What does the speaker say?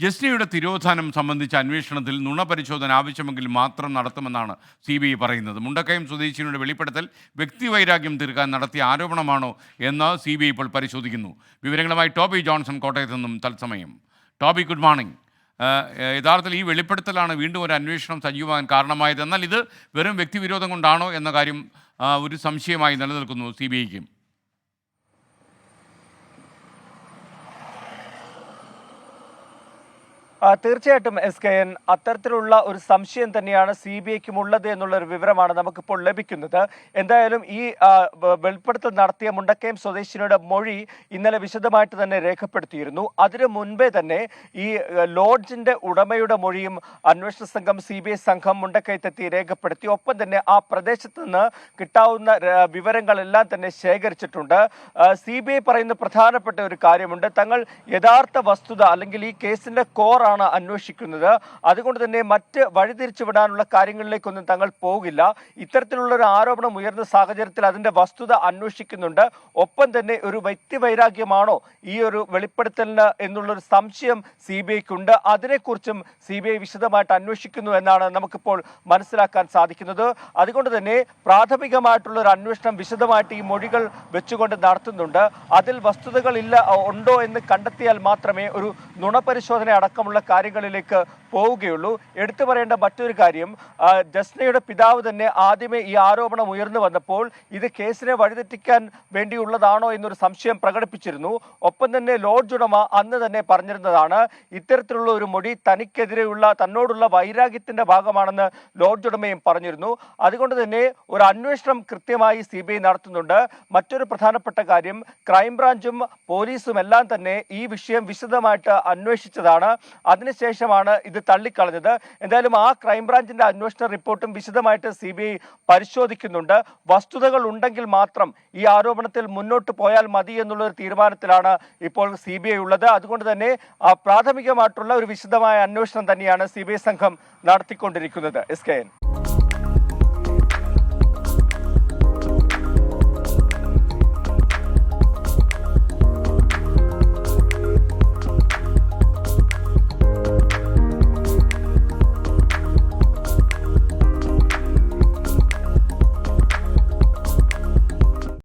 ജസ്നയുടെ തിരോധാനം സംബന്ധിച്ച അന്വേഷണത്തിൽ നുണ പരിശോധന ആവശ്യമെങ്കിൽ മാത്രം നടത്തുമെന്നാണ് CBI പറയുന്നത്. മുണ്ടക്കയം സ്വദേശിനിയുടെ വെളിപ്പെടുത്തൽ വ്യക്തിവൈരാഗ്യം തീർക്കാൻ നടത്തിയ ആരോപണമാണോ എന്ന് CBI ഇപ്പോൾ പരിശോധിക്കുന്നു. വിവരങ്ങളുമായി ടോബി ജോൺസൺ കോട്ടയത്ത് നിന്നും തത്സമയം. Toby, good morning. യഥാർത്ഥത്തിൽ ഈ വെളിപ്പെടുത്തലാണ് വീണ്ടും ഒരു അന്വേഷണം സജീവമാകാൻ കാരണമായത്. എന്നാൽ ഇത് വെറും വ്യക്തിവിരോധം കൊണ്ടാണോ എന്ന കാര്യം ഒരു സംശയമായി നിലനിൽക്കുന്നു CBIക്കും. തീർച്ചയായിട്ടും SKN, അത്തരത്തിലുള്ള ഒരു സംശയം തന്നെയാണ് CBIക്കും ഉള്ളത് എന്നുള്ളൊരു വിവരമാണ് നമുക്കിപ്പോൾ ലഭിക്കുന്നത്. എന്തായാലും ഈ വെളിപ്പെടുത്തൽ നടത്തിയ മുണ്ടക്കയം സ്വദേശിനിയുടെ മൊഴി ഇന്നലെ വിശദമായിട്ട് തന്നെ രേഖപ്പെടുത്തിയിരുന്നു. അതിനു മുൻപേ തന്നെ ഈ ലോഡ്ജിന്റെ ഉടമയുടെ മൊഴിയും അന്വേഷണ സംഘം CBI സംഘം മുണ്ടക്കയത്തെത്തി രേഖപ്പെടുത്തി. ഒപ്പം തന്നെ ആ പ്രദേശത്ത് നിന്ന് കിട്ടാവുന്ന വിവരങ്ങളെല്ലാം തന്നെ ശേഖരിച്ചിട്ടുണ്ട്. CBI പറയുന്ന പ്രധാനപ്പെട്ട ഒരു കാര്യമുണ്ട്. തങ്ങൾ യഥാർത്ഥ വസ്തുത അല്ലെങ്കിൽ ഈ കേസിന്റെ കോറാണ് അന്വേഷിക്കുന്നത്. അതുകൊണ്ട് തന്നെ മറ്റ് വഴിതിരിച്ചു വിടാനുള്ള കാര്യങ്ങളിലേക്കൊന്നും തങ്ങൾ പോകില്ല. ഇത്തരത്തിലുള്ള ഒരു ആരോപണം ഉയർന്ന സാഹചര്യത്തിൽ അതിന്റെ വസ്തുത അന്വേഷിക്കുന്നുണ്ട്. ഒപ്പം തന്നെ ഒരു വ്യക്തിവൈരാഗ്യമാണോ ഈ ഒരു വെളിപ്പെടുത്തലിന് എന്നുള്ളൊരു സംശയം CBIക്കുണ്ട്. അതിനെക്കുറിച്ചും CBI വിശദമായിട്ട് അന്വേഷിക്കുന്നു എന്നാണ് നമുക്കിപ്പോൾ മനസ്സിലാക്കാൻ സാധിക്കുന്നത്. അതുകൊണ്ട് തന്നെ പ്രാഥമികമായിട്ടുള്ള ഒരു അന്വേഷണം വിശദമായിട്ട് ഈ മൊഴികൾ വെച്ചുകൊണ്ട് നടത്തുന്നുണ്ട്. അതിൽ വസ്തുതകൾ ഉണ്ടോ എന്ന് കണ്ടെത്തിയാൽ മാത്രമേ ഒരു നുണപരിശോധന അടക്കമുള്ള കാര്യങ്ങളിലേക്ക് പോവുകയുള്ളൂ. എടുത്തു പറയേണ്ട മറ്റൊരു കാര്യം, ജസ്നയുടെ പിതാവ് തന്നെ ആദ്യമേ ഈ ആരോപണം ഉയർന്നു വന്നപ്പോൾ ഇത് കേസിനെ വഴിതെറ്റിക്കാൻ വേണ്ടിയുള്ളതാണോ എന്നൊരു സംശയം പ്രകടിപ്പിച്ചിരുന്നു. ഒപ്പം തന്നെ ലോഡ്ജ് ഉടമ അന്ന് തന്നെ പറഞ്ഞിരുന്നതാണ് ഇത്തരത്തിലുള്ള ഒരു മൊഴി തനിക്കെതിരെയുള്ള തന്നോടുള്ള വൈരാഗ്യത്തിന്റെ ഭാഗമാണെന്ന് ലോഡ്ജ് ഉടമയും പറഞ്ഞിരുന്നു. അതുകൊണ്ട് തന്നെ ഒരു അന്വേഷണം കൃത്യമായി CBI നടത്തുന്നുണ്ട്. മറ്റൊരു പ്രധാനപ്പെട്ട കാര്യം, ക്രൈംബ്രാഞ്ചും പോലീസും എല്ലാം തന്നെ ഈ വിഷയം വിശദമായിട്ട് അന്വേഷിച്ചതാണ്. അതിനുശേഷമാണ് ഇത് തള്ളിക്കളഞ്ഞത്. എന്തായാലും ആ ക്രൈംബ്രാഞ്ചിന്റെ അന്വേഷണ റിപ്പോർട്ടും വിശദമായിട്ട് CBI പരിശോധിക്കുന്നുണ്ട്. വസ്തുതകൾ ഉണ്ടെങ്കിൽ മാത്രം ഈ ആരോപണത്തിൽ മുന്നോട്ട് പോയാൽ മതി എന്നുള്ള ഒരു തീരുമാനത്തിലാണ് ഇപ്പോൾ CBI ഉള്ളത്. അതുകൊണ്ട് തന്നെ പ്രാഥമികമായിട്ടുള്ള ഒരു വിശദമായ അന്വേഷണം തന്നെയാണ് CBI സംഘം നടത്തിക്കൊണ്ടിരിക്കുന്നത്. SKN.